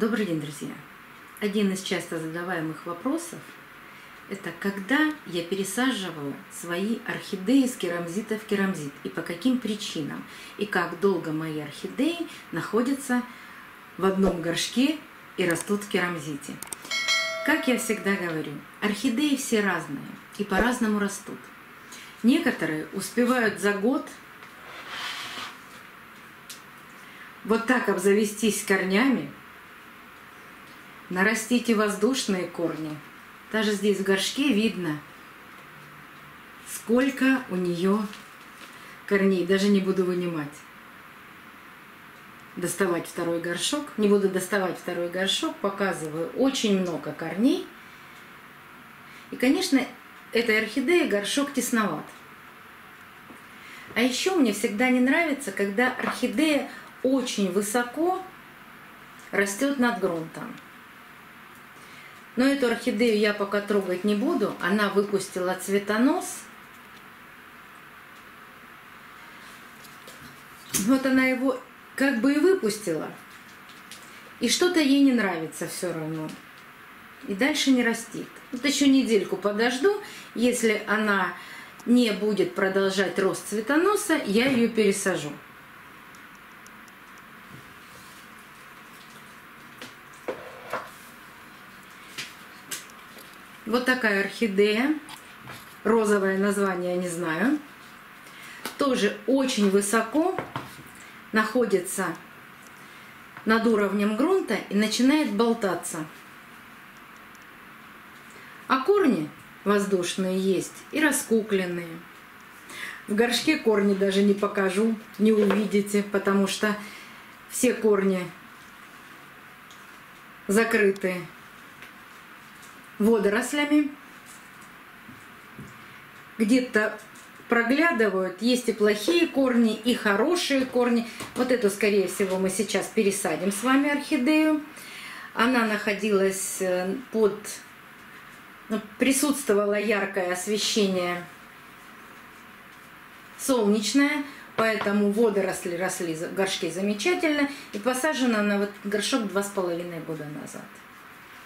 Добрый день, друзья! Один из часто задаваемых вопросов – это когда я пересаживаю свои орхидеи с керамзита в керамзит и по каким причинам, и как долго мои орхидеи находятся в одном горшке и растут в керамзите. Как я всегда говорю, орхидеи все разные и по-разному растут. Некоторые успевают за год вот так обзавестись корнями, нарастите воздушные корни. Даже здесь в горшке видно, сколько у нее корней. Даже не буду вынимать. Доставать второй горшок. Не буду доставать второй горшок. Показываю. Очень много корней. И, конечно, этой орхидеи горшок тесноват. А еще мне всегда не нравится, когда орхидея очень высоко растет над грунтом. Но эту орхидею я пока трогать не буду. Она выпустила цветонос. Вот она его как бы и выпустила. И что-то ей не нравится все равно. И дальше не растит. Вот еще недельку подожду. Если она не будет продолжать рост цветоноса, я ее пересажу. Вот такая орхидея, розовое название не знаю, тоже очень высоко находится над уровнем грунта и начинает болтаться. А корни воздушные есть и раскукленные. В горшке корни даже не покажу, не увидите, потому что все корни закрыты водорослями, где-то проглядывают, есть и плохие корни, и хорошие корни. Вот эту, скорее всего, мы сейчас пересадим с вами орхидею. Она находилась присутствовало яркое освещение солнечное, поэтому водоросли росли в горшке замечательно, и посажена она в горшок 2,5 года назад.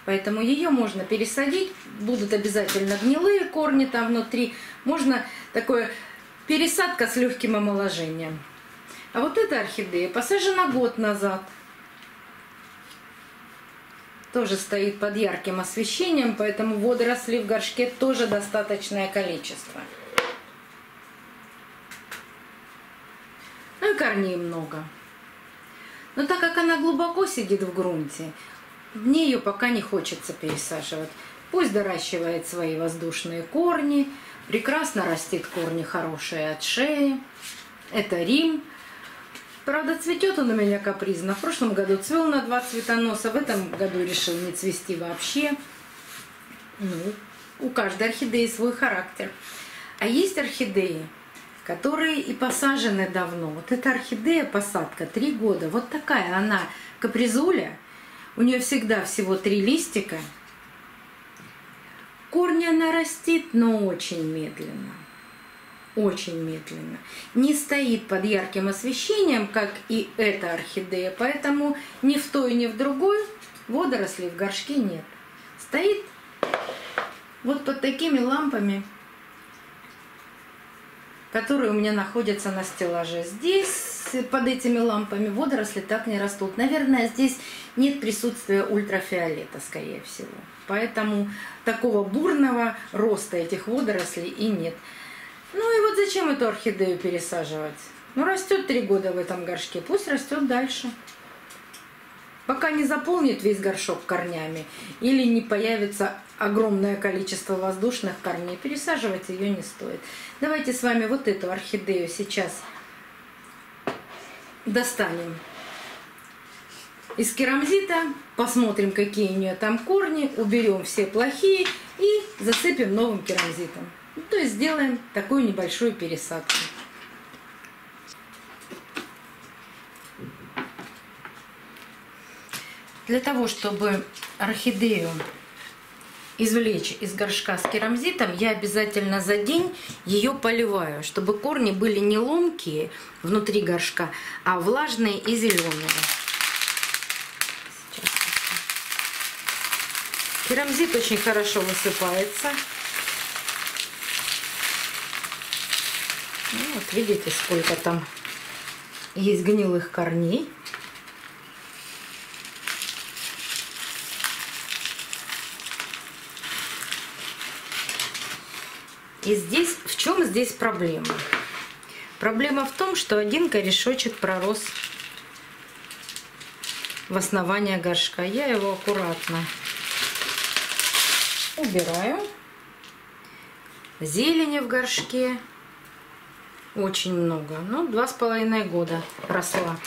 Поэтому ее можно пересадить, будут обязательно гнилые корни там внутри. Можно такое пересадка с легким омоложением. А вот эта орхидея посажена год назад. Тоже стоит под ярким освещением, поэтому водорослей в горшке тоже достаточное количество. Ну и корней много. Но так как она глубоко сидит в грунте, мне ее пока не хочется пересаживать. Пусть доращивает свои воздушные корни. Прекрасно растит корни хорошие от шеи. Это Рим. Правда, цветет он у меня капризно. В прошлом году цвел на 2 цветоноса. В этом году решил не цвести вообще. У каждой орхидеи свой характер. А есть орхидеи, которые и посажены давно. Вот эта орхидея, посадка 3 года. Вот такая она, капризуля. У нее всегда всего 3 листика. Корни она растит, но очень медленно. Очень медленно. Не стоит под ярким освещением, как и эта орхидея. Поэтому ни в той, ни в другой водорослей в горшке нет. Стоит вот под такими лампами, которые у меня находятся на стеллаже. Здесь под этими лампами водоросли так не растут. Наверное, здесь нет присутствия ультрафиолета, скорее всего. Поэтому такого бурного роста этих водорослей и нет. Ну и вот зачем эту орхидею пересаживать? Ну растет 3 года в этом горшке, пусть растет дальше. Пока не заполнит весь горшок корнями или не появится огромное количество воздушных корней, пересаживать ее не стоит. Давайте с вами вот эту орхидею сейчас достанем из керамзита, посмотрим, какие у нее там корни, уберем все плохие и засыпем новым керамзитом. То есть сделаем такую небольшую пересадку. Для того, чтобы орхидею извлечь из горшка с керамзитом, я обязательно за день ее поливаю, чтобы корни были не ломкие внутри горшка, а влажные и зеленые. Сейчас Керамзит очень хорошо высыпается. Ну, вот видите, сколько там есть гнилых корней. И здесь, в чем здесь проблема? Проблема в том, что один корешочек пророс в основание горшка. Я его аккуратно убираю. Зелени в горшке очень много. Ну, 2,5 года росла.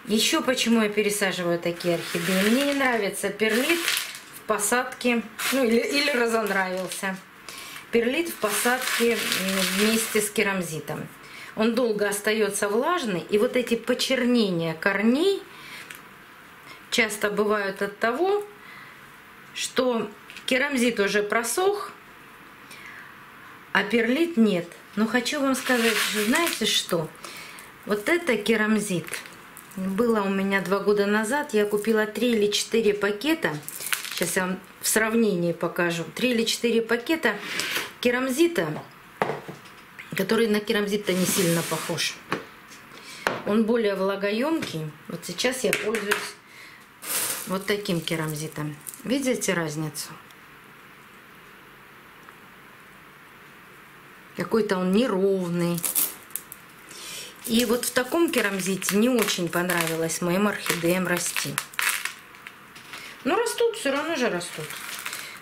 Еще почему я пересаживаю такие орхидеи? Мне не нравится перлит в посадке, ну или разонравился. Перлит в посадке вместе с керамзитом. Он долго остается влажный, и вот эти почернения корней часто бывают от того, что керамзит уже просох, а перлит нет. Но хочу вам сказать, знаете что? Вот это керамзит. Было у меня 2 года назад, я купила 3 или 4 пакета. Сейчас я вам в сравнении покажу. 3 или 4 пакета керамзита, который на керамзит-то не сильно похож. Он более влагоемкий. Вот сейчас я пользуюсь вот таким керамзитом. Видите разницу? Какой-то он неровный. И вот в таком керамзите не очень понравилось моим орхидеям расти. Но растут, все равно же растут.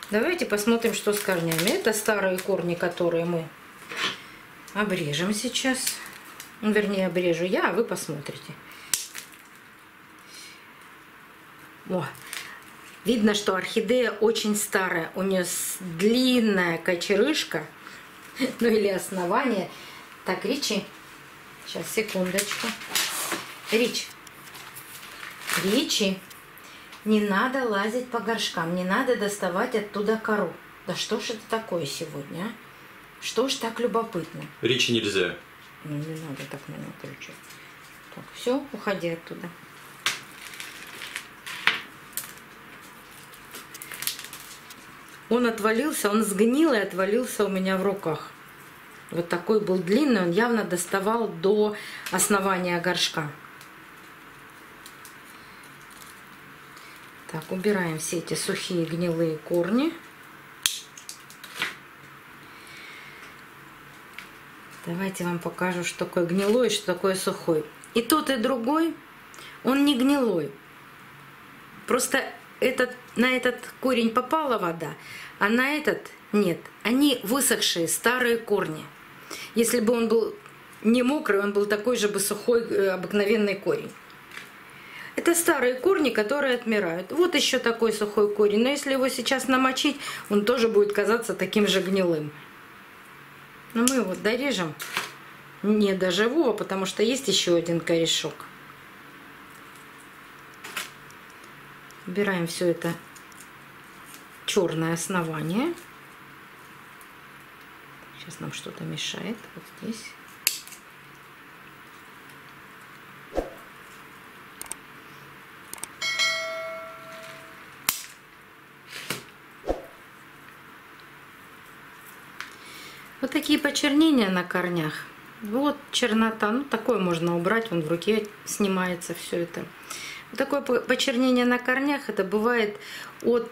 Давайте посмотрим, что с корнями. Это старые корни, которые мы обрежем сейчас. Ну, вернее, обрежу я, а вы посмотрите. О, видно, что орхидея очень старая. У нее длинная кочерышка, ну или основание. Так, Ричи, сейчас, секундочку. Ричи, не надо лазить по горшкам, не надо доставать оттуда кору. Да что ж это такое сегодня, а? Что ж так любопытно? Ричи нельзя. Ну, не надо так меня кричать. Так, все, уходи оттуда. Он отвалился, он сгнил и отвалился у меня в руках. Вот такой был длинный, он явно доставал до основания горшка. Так, убираем все эти сухие гнилые корни. Давайте вам покажу, что такое гнилой и что такое сухой. И тот, и другой, он не гнилой. Просто на этот корень попала вода, а на этот нет. Они высохшие, старые корни. Если бы он был не мокрый, он был такой же бы сухой, обыкновенный корень. Это старые корни, которые отмирают. Вот еще такой сухой корень. Но если его сейчас намочить, он тоже будет казаться таким же гнилым. Но мы его дорежем не до живого, потому что есть еще один корешок. Убираем все это черное основание. Сейчас нам что-то мешает. Вот здесь. Вот такие почернения на корнях. Вот чернота. Ну, такое можно убрать. Вон в руке снимается все это. Вот такое почернение на корнях, это бывает от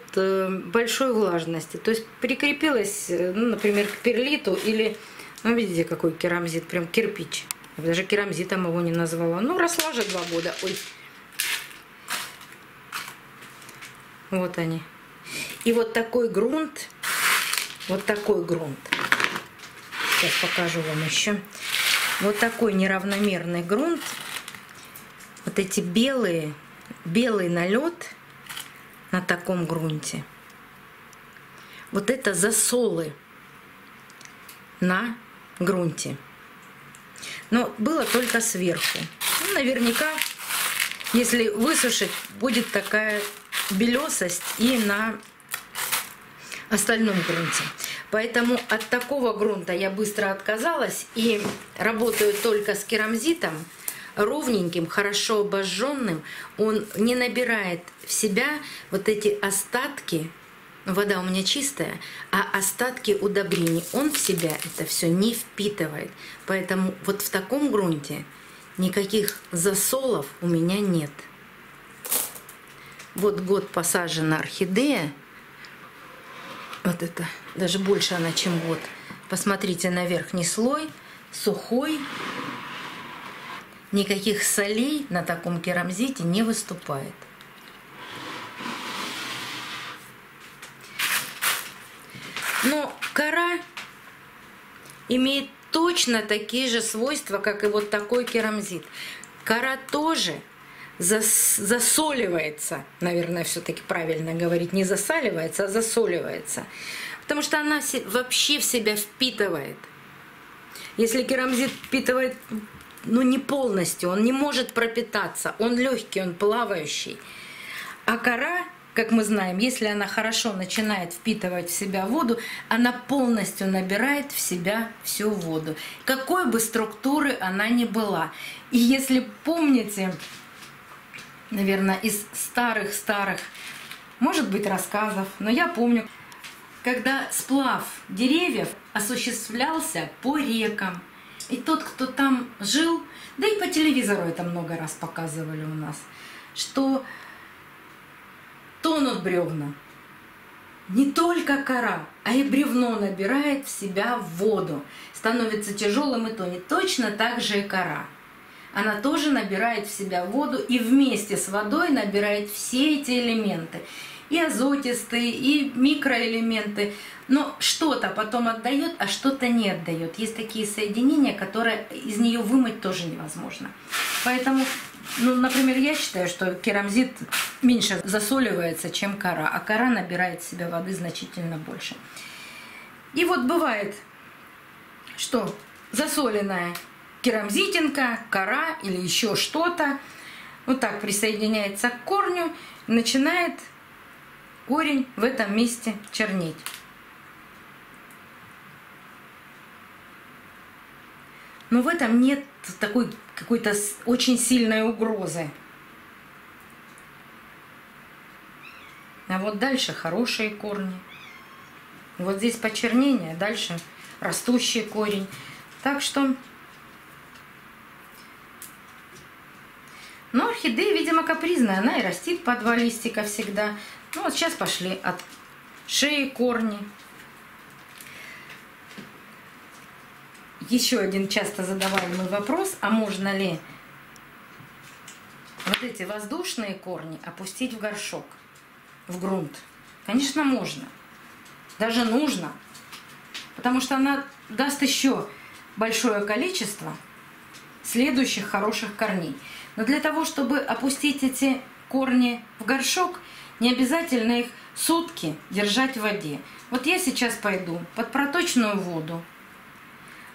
большой влажности. То есть прикрепилось, ну, например, к перлиту или, ну, видите, какой керамзит, прям кирпич. Я даже керамзитом его не назвала. Ну, росла же 2 года. Ой. Вот они. И вот такой грунт, сейчас покажу вам еще. Вот такой неравномерный грунт. Вот эти белый налет на таком грунте. Вот это засолы на грунте. Но было только сверху. Ну, наверняка, если высушить, будет такая белесость и на остальном грунте. Поэтому от такого грунта я быстро отказалась и работаю только с керамзитом. ровненьким, хорошо обожженным, он не набирает в себя вот эти остатки. Вода у меня чистая, а остатки удобрений он в себя это все не впитывает. Поэтому вот в таком грунте никаких засолов у меня нет. Вот год посажена орхидея. Вот это, даже больше она, чем год. Посмотрите на верхний слой, сухой. Никаких солей на таком керамзите не выступает. Но кора имеет точно такие же свойства, как и вот такой керамзит. Кора тоже засоливается, наверное, все-таки правильно говорить, не засаливается, а засоливается. Потому что она вообще в себя впитывает. Если керамзит впитывает, ну, не полностью, он не может пропитаться, он легкий, он плавающий. А кора, как мы знаем, если она хорошо начинает впитывать в себя воду, она полностью набирает в себя всю воду, какой бы структуры она ни была. И если помните, наверное, из старых, может быть, рассказов, но я помню, когда сплав деревьев осуществлялся по рекам, и тот, кто там жил, да и по телевизору это много раз показывали у нас, что тонут бревна. Не только кора, а и бревно набирает в себя воду, становится тяжелым и тонет. Точно так же и кора. Она тоже набирает в себя воду и вместе с водой набирает все эти элементы. И азотистые, и микроэлементы. Но что-то потом отдает, а что-то не отдает. Есть такие соединения, которые из нее вымыть тоже невозможно. Поэтому, ну, например, я считаю, что керамзит меньше засоливается, чем кора, а кора набирает в себя воды значительно больше. И вот бывает, что засоленная керамзитинка, кора или еще что-то вот так присоединяется к корню, и начинает корень в этом месте чернеть. Но в этом нет такой какой-то очень сильной угрозы. А вот дальше хорошие корни. Вот здесь почернение, дальше растущий корень. Так что... Но орхидея, видимо, капризная. Она и растит по 2 листика всегда. Ну вот сейчас пошли от шеи корни. Еще один часто задаваемый вопрос, а можно ли вот эти воздушные корни опустить в горшок, в грунт? Конечно, можно. Даже нужно. Потому что она даст еще большое количество следующих хороших корней. Но для того, чтобы опустить эти корни в горшок, не обязательно их сутки держать в воде. Вот я сейчас пойду под проточную воду,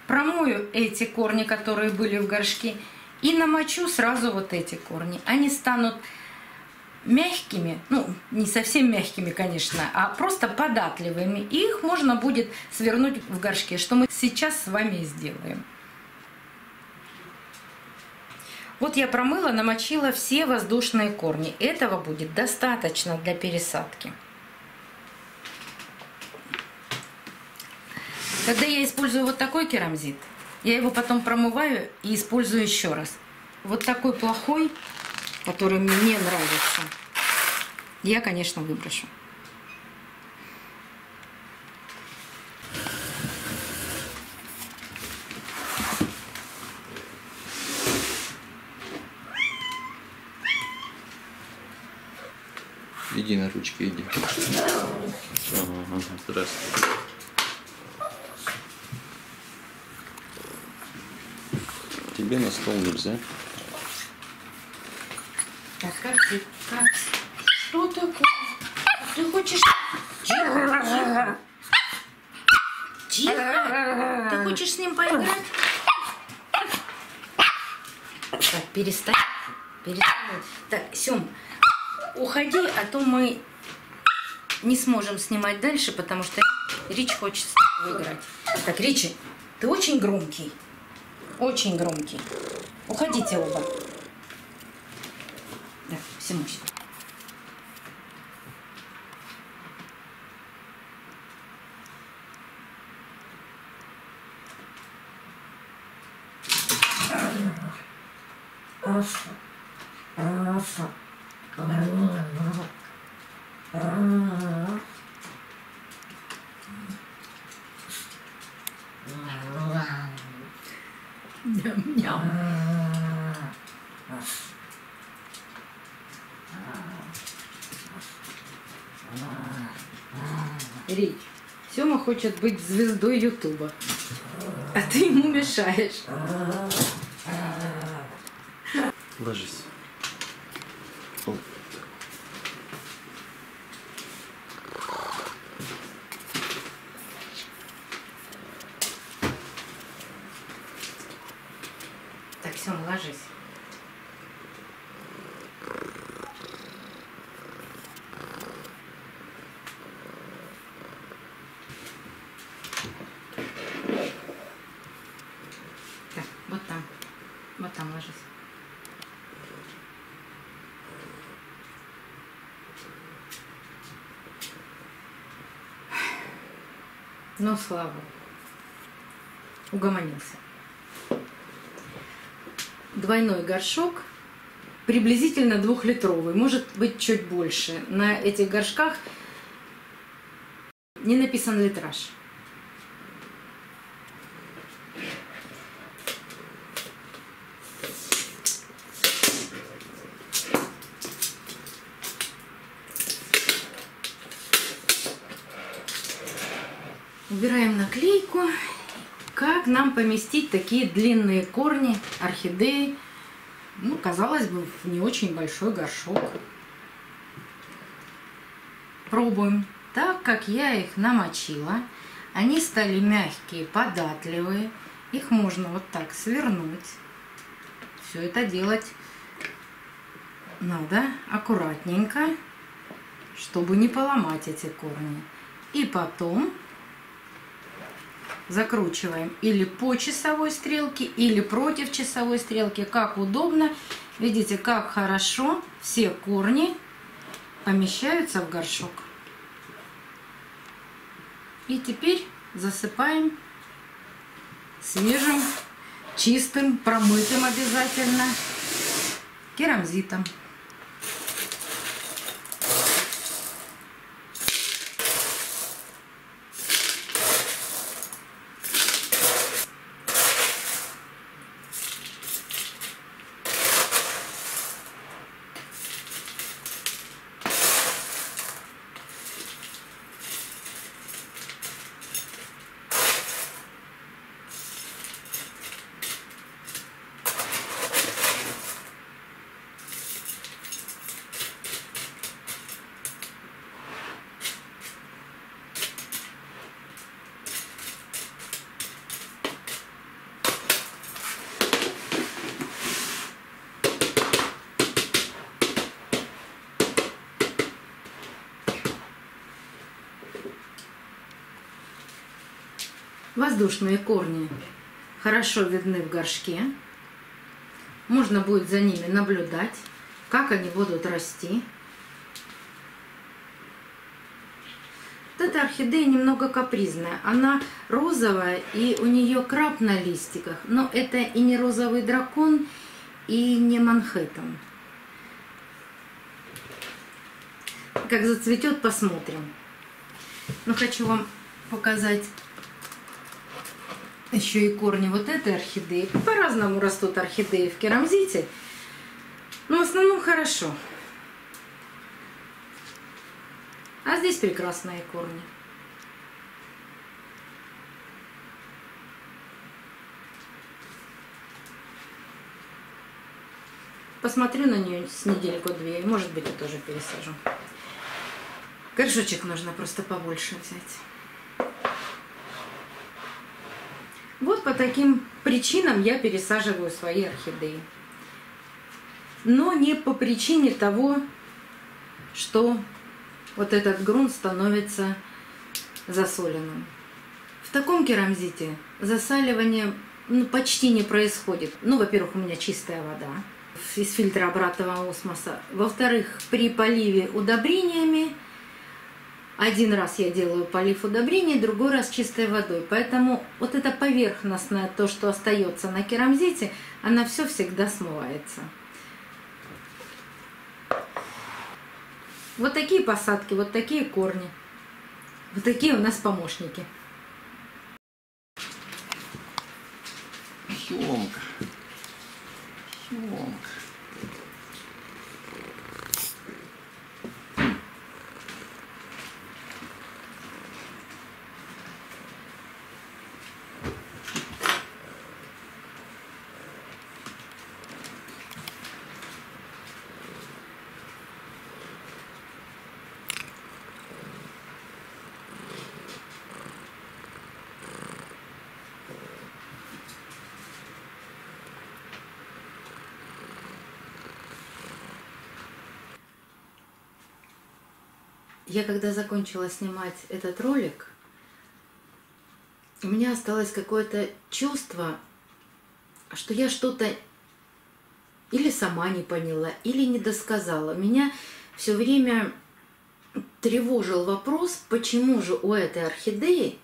промою эти корни, которые были в горшке, и намочу сразу вот эти корни. Они станут мягкими, ну, не совсем мягкими, конечно, а просто податливыми. И их можно будет свернуть в горшке, что мы сейчас с вами и сделаем. Вот я промыла, намочила все воздушные корни. Этого будет достаточно для пересадки. Когда я использую вот такой керамзит, я его потом промываю и использую еще раз. Вот такой плохой, который мне не нравится, я, конечно, выброшу. Иди на ручки, иди. Ага, здравствуй. Тебе на стол нельзя. Так, как ты? Как? Что такое? Ты хочешь... Тихо. Тихо. Ты хочешь с ним поиграть? Так, перестань. Перестань. Так, Сём, уходи, а то мы не сможем снимать дальше, потому что Рич хочет с тобой играть. Так, Ричи, ты очень громкий. Очень громкий. Уходите оба. Да, все мощно. Ням-ням. Рич, Сёма хочет быть звездой Ютуба, а ты ему мешаешь. Ложись. О. Так, Сёма, ложись. Так, вот там ложись. Ну, слава Богу. Угомонился. Двойной горшок, приблизительно 2-литровый, может быть чуть больше. На этих горшках не написан литраж. Убираем наклейку. Как нам поместить такие длинные корни орхидеи? Ну, казалось бы, в не очень большой горшок. Пробуем. Так как я их намочила, они стали мягкие, податливые. Их можно вот так свернуть. Все это делать надо аккуратненько, чтобы не поломать эти корни. И потом закручиваем или по часовой стрелке, или против часовой стрелки, как удобно. Видите, как хорошо все корни помещаются в горшок. И теперь засыпаем свежим, чистым, промытым обязательно керамзитом. Воздушные корни хорошо видны в горшке. Можно будет за ними наблюдать, как они будут расти. Вот эта орхидея немного капризная. Она розовая, и у нее краб на листиках. Но это и не розовый дракон, и не Манхэттен. Как зацветет, посмотрим. Но хочу вам показать еще и корни вот этой орхидеи. По-разному растут орхидеи в керамзите, но в основном хорошо. А здесь прекрасные корни. Посмотрю на нее с недельку-две, может быть, я тоже пересажу. Горшочек нужно просто побольше взять. Вот по таким причинам я пересаживаю свои орхидеи. Но не по причине того, что вот этот грунт становится засоленным. В таком керамзите засаливание почти не происходит. Ну, во-первых, у меня чистая вода из фильтра обратного осмоса. Во-вторых, при поливе удобрениями, один раз я делаю полив удобрений, другой раз чистой водой. Поэтому вот это поверхностное, то, что остается на керамзите, она все всегда смывается. Вот такие посадки, вот такие корни. Вот такие у нас помощники. Съемка. Я когда закончила снимать этот ролик, у меня осталось какое-то чувство, что я что-то или сама не поняла, или не досказала. Меня все время тревожил вопрос, почему же у этой орхидеи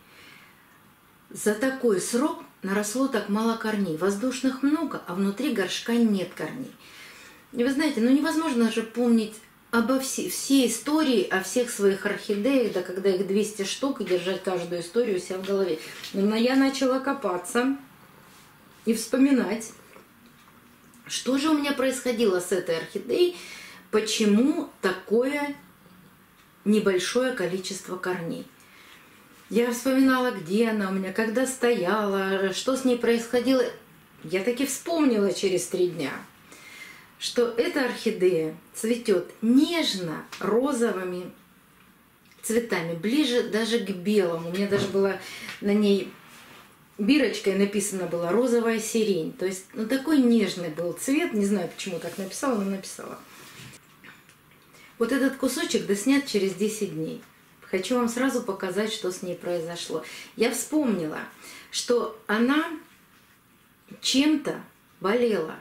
за такой срок наросло так мало корней. Воздушных много, а внутри горшка нет корней. И вы знаете, невозможно же помнить обо всей истории, о всех своих орхидеях, да когда их 200 штук, и держать каждую историю у себя в голове. Но я начала копаться и вспоминать, что же у меня происходило с этой орхидеей, почему такое небольшое количество корней. Я вспоминала, где она у меня, когда стояла, что с ней происходило. Я таки вспомнила через 3 дня, что эта орхидея цветет нежно-розовыми цветами, ближе даже к белому. У меня даже была на ней бирочкой написано было «розовая сирень». То есть такой нежный был цвет, не знаю, почему так написала, но написала. Вот этот кусочек доснят через 10 дней. Хочу вам сразу показать, что с ней произошло. Я вспомнила, что она чем-то болела.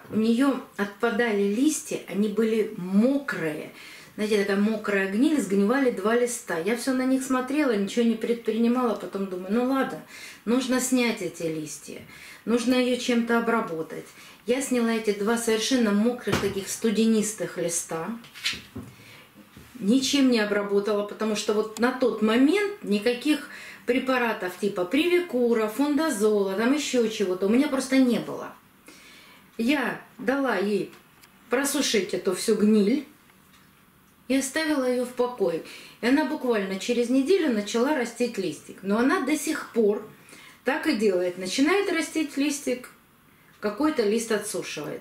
У нее отпадали листья, они были мокрые. Знаете, такая мокрая гниль, сгнивали 2 листа. Я все на них смотрела, ничего не предпринимала, потом думаю, ладно, нужно снять эти листья, нужно ее чем-то обработать. Я сняла эти 2 совершенно мокрых, таких студенистых листа, ничем не обработала, потому что вот на тот момент никаких препаратов типа привикура, фундазола, там еще чего-то у меня просто не было. Я дала ей просушить эту всю гниль и оставила ее в покое. И она буквально через неделю начала растить листик. Но она до сих пор так и делает. Начинает растить листик, какой-то лист отсушивает.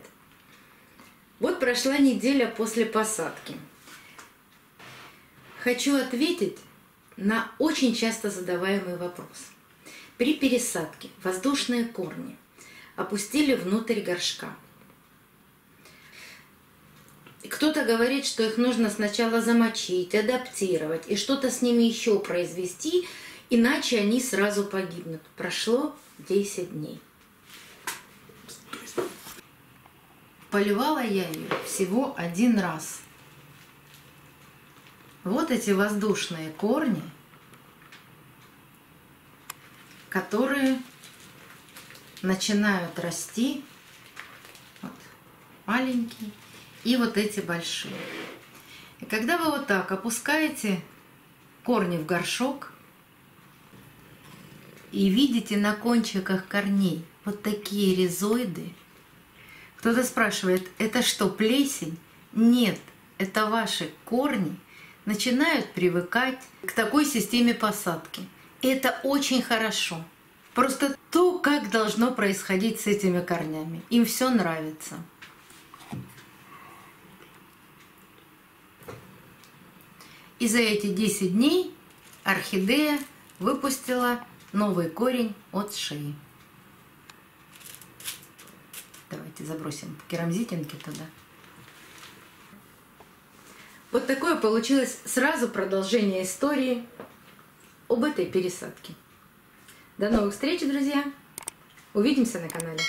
Вот прошла неделя после посадки. Хочу ответить на очень часто задаваемый вопрос. При пересадке воздушные корни опустили внутрь горшка. Кто-то говорит, что их нужно сначала замочить, адаптировать и что-то с ними еще произвести, иначе они сразу погибнут. Прошло 10 дней. Поливала я ее всего 1 раз. Вот эти воздушные корни, которые начинают расти, вот, маленькие, и вот эти большие. И когда вы вот так опускаете корни в горшок и видите на кончиках корней вот такие ризоиды, кто-то спрашивает, это что, плесень? Нет, это ваши корни начинают привыкать к такой системе посадки. И это очень хорошо. Просто то, как должно происходить с этими корнями. Им все нравится. И за эти 10 дней орхидея выпустила новый корень от шеи. Давайте забросим керамзитинки туда. Вот такое получилось сразу продолжение истории об этой пересадке. До новых встреч, друзья! Увидимся на канале.